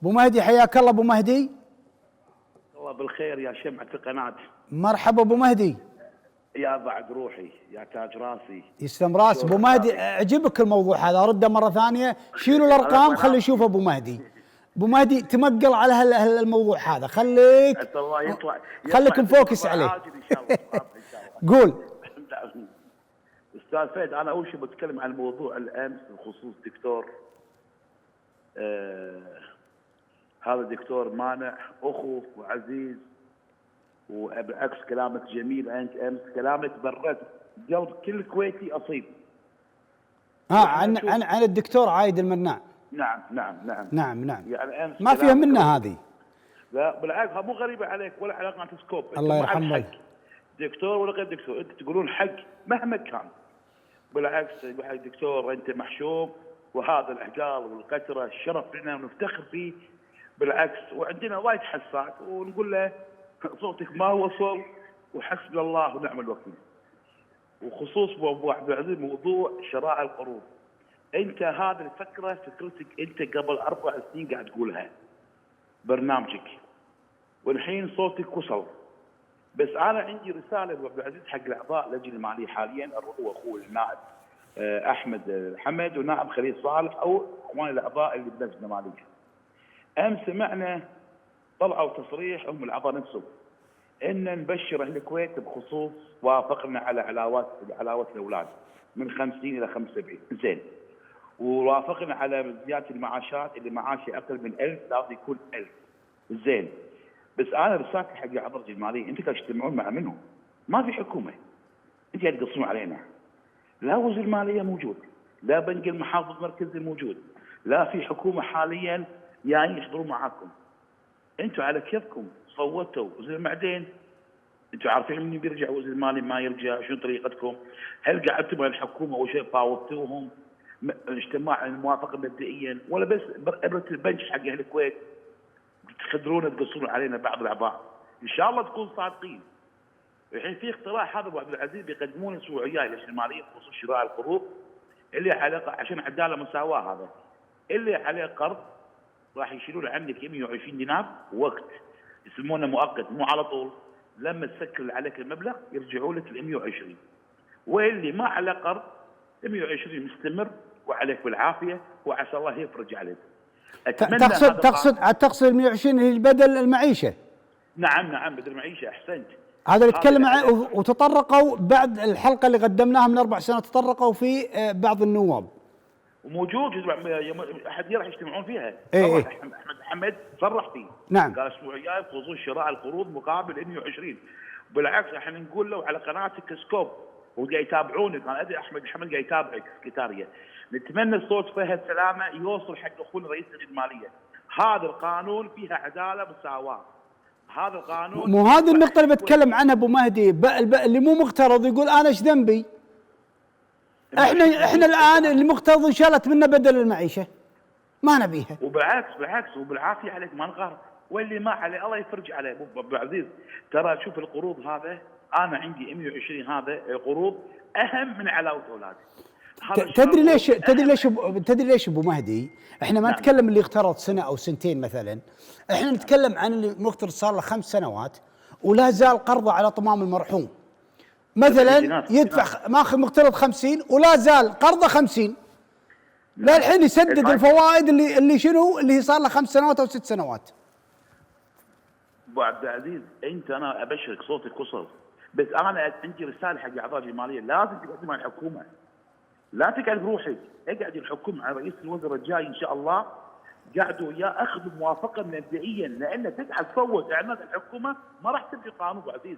ابو مهدي حياك الله ابو مهدي. الله بالخير يا شمعة القناة. مرحبا ابو مهدي. يا بعد روحي يا تاج راسي. يسلم راس ابو مهدي، عجبك الموضوع هذا، ارده مره ثانيه. شيلوا الارقام خلي يشوف ابو مهدي. ابو مهدي تمقل على الموضوع هذا، خليك الله يطلع خليك مفوكس عليه. ان شاء الله. قول. استاذ فهد، انا اول شيء بتكلم عن موضوع الامس بخصوص دكتور هذا دكتور مانع اخو وعزيز، وبالعكس كلامك جميل. انت امس كلامك برد قلب كل كويتي اصيل. عن الدكتور عايد المناع. نعم. يعني امس ما فيها منه هذه. لا بالعكس، مو غريبه عليك ولا على قناه سكوب. الله يرحمه. دكتور ولا غير دكتور، انت تقولون حق مهما كان. بالعكس دكتور انت محشوم، وهذا الاحجار والقتره الشرف لنا ونفتخر فيه. بالعكس، وعندنا وايد حسات ونقول له صوتك ما وصل، وحسبنا الله ونعم الوكيل. وخصوص ابو عبد العزيز موضوع شراء القروض، انت هذه الفكره فكرتك انت قبل 4 سنين قاعد تقولها برنامجك، والحين صوتك وصل. بس انا عندي رساله ابو عبد العزيز حق الاعضاء اللجنه الماليه حاليا، هو اخوه النائب احمد حمد ونائب خليل صالح او اخوان الاعضاء اللي باللجنه الماليه. امس سمعنا طلعوا تصريح هم الاعضاء نفسهم ان نبشر اهل الكويت بخصوص وافقنا على علاوه الاولاد من 50 الى 75. زين. ووافقنا على زياده المعاشات، اللي معاشه اقل من 1000 لازم يكون 1000. زين. بس انا رسالتي حق اعضاء اللجنه الماليه، انتم تجتمعون مع منو؟ ما في حكومه. انت قاعد تقصون علينا. لا وزير الماليه موجود، لا بنك المحافظ المركزي موجود، لا في حكومه حاليا يعني يحضرون معاكم. انتم على كيفكم صوتوا وزير المعدين، انتم عارفين من بيرجع وزير المالي ما يرجع، شنو طريقتكم؟ هل قعدتوا مع الحكومه اول شيء فاوضتوهم اجتماع الموافقه مبدئيا، ولا بس ابره البنش حق اهل الكويت تخدرون تقصون علينا بعض الاعضاء؟ ان شاء الله تكونوا صادقين. الحين في اقتراح هذا ابو عبد العزيز بيقدمونه الاسبوع الجاي للجنه الماليه بخصوص شراء القروض اللي عليه عشان عداله مساواه. هذا اللي عليه قرض راح يشيلون عنك 120 دينار وقت يسمونه مؤقت، مو على طول. لما تسكر عليك المبلغ يرجعوا لك ال 120. واللي ما على قرض 120 مستمر وعليك بالعافيه، وعسى الله يفرج عليك. اتمنى تقصد 120 اللي بدل المعيشه. نعم بدل المعيشه. احسنت. هذا اللي تكلم عنه، وتطرقوا بعد الحلقه اللي قدمناها من 4 سنوات، تطرقوا في بعض النواب. وموجود احد راح يجتمعون فيها. ايه. احمد حمد صرح فيه. نعم. قال الاسبوع الجاي بخصوص شراء القروض مقابل 120. بالعكس احنا نقول له على قناتك سكوب وقاعد يتابعونك. انا ادري احمد حمد قاعد يتابعك سكرتاريه. نتمنى صوت فهد سلامه يوصل حق اخونا رئيس اللجنه الماليه. هذا القانون فيها عداله مساواه. هذا القانون مو هذه النقطه اللي بتكلم عنها ابو مهدي. اللي مو مقترض يقول انا ايش ذنبي؟ احنا الان اللي مقترض انشالت منه بدل المعيشه ما نبيها. وبالعكس وبالعافيه عليك ما نقهر. واللي ما عليه الله يفرج عليه. ابو عزيز ترى شوف القروض هذا، انا عندي 120 هذا القروض اهم من علاوه اولادي. تدري ليش ابو مهدي؟ احنا ما نتكلم اللي اقترض سنه او سنتين مثلا، احنا نتكلم عن اللي مقترض صار له 5 سنوات ولا زال قرضه على طمام المرحوم. مثلا يدفع ماخذ مقترض 50 ولا زال قرضه 50. لا الحين يسدد الفوائد اللي شنو اللي صار له 5 سنوات او 6 سنوات. ابو عبد العزيز انا ابشرك صوتك وصل. بس انا عندي رساله حق اعضاء الماليه، لازم تقدم على الحكومه. لا تقعد بروحك، اقعد الحكومه على رئيس الوزراء الجاي ان شاء الله، قعدوا وياه اخذوا موافقه مبدئيا، لان تقعد تصوت اعلانات الحكومه ما راح تمشي قانون. ابو عزيز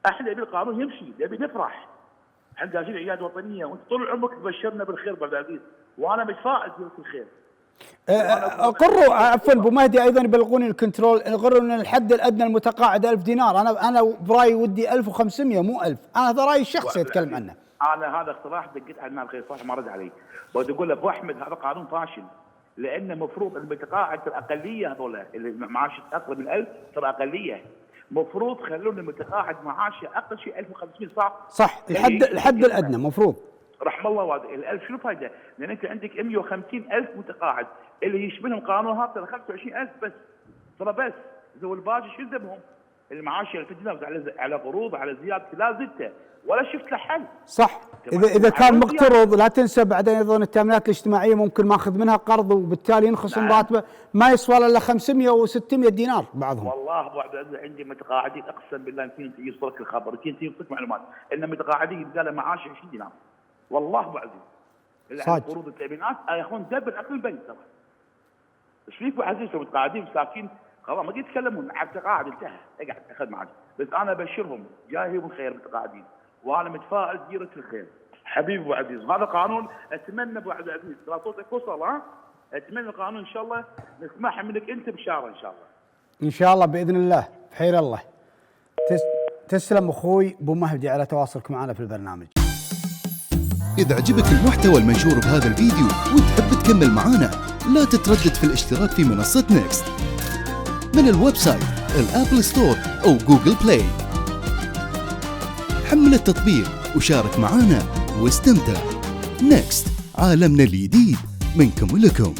احنا نبي القانون يمشي، نبي نفرح. احنا جالسين عياده وطنيه وانت طول عمرك تبشرنا بالخير ابو عبد العزيز، وانا متفائل فيك الخير. اقروا عفوا ابو مهدي ايضا يبلغون الكنترول، يقرروا ان الحد الادنى المتقاعد 1000 دينار. انا برايي ودي 1500 مو 1000. انا هذا رايي الشخصي اتكلم عنه. انا هذا اقتراح دقيت على النائب خليل صالح ما رد علي، وتقول له ابو احمد هذا قانون فاشل، لانه المفروض المتقاعد ترى اقليه، هذول اللي معاش اقل من 1000 ترى اقليه. مفروض خلون المتقاعد معاشه اقل شيء 1500 صح؟ الحد الادنى مفروض. رحم الله والديك. ال1000 شنو فايده؟ لان انت عندك 150,000 متقاعد اللي يشملهم قانون هذا 25,000 بس ترى بس. ذو الباقي شو ذنبهم؟ المعاش يلفتنا على قروض على زياده لا زدته ولا شفت له حل. صح. اذا كان مقترض لا تنسى بعدين ايضا التامينات الاجتماعيه ممكن ماخذ منها قرض وبالتالي ينخصم راتبه ما يسوى الا 500 و600 دينار بعضهم. والله ابو عبد العزيز عندي متقاعدين اقسم بالله يمكن يوصلك الخبر يمكن يوصلك معلومات ان متقاعدين قال معاش 20 دينار. والله ابو عزيز اللي على قروض التامينات ياخذون دبل اكل البنك ترى. ايش فيك ابو عزيز متقاعدين مساكين خلاص ما يتكلمون على التقاعد انتهى اقعد اخذ معاش. بس انا ابشرهم جايهم خير متقاعدين وانا متفائل ديره الخير حبيبي ابو عزيز. هذا قانون اتمنى ابو عبد العزيز ترى صوتك وصل اتمنى القانون ان شاء الله نسمعها منك انت بشاره ان شاء الله. ان شاء الله باذن الله بخير الله. تسلم اخوي ابو مهدي على تواصلك معنا في البرنامج. إذا عجبك المحتوى المنشور بهذا الفيديو وتحب تكمل معانا لا تتردد في الاشتراك في منصة نيكست من الويب سايت الابل ستور أو جوجل بلاي. حمل التطبيق وشارك معانا واستمتع. نيكست عالمنا الجديد منكم ولكم.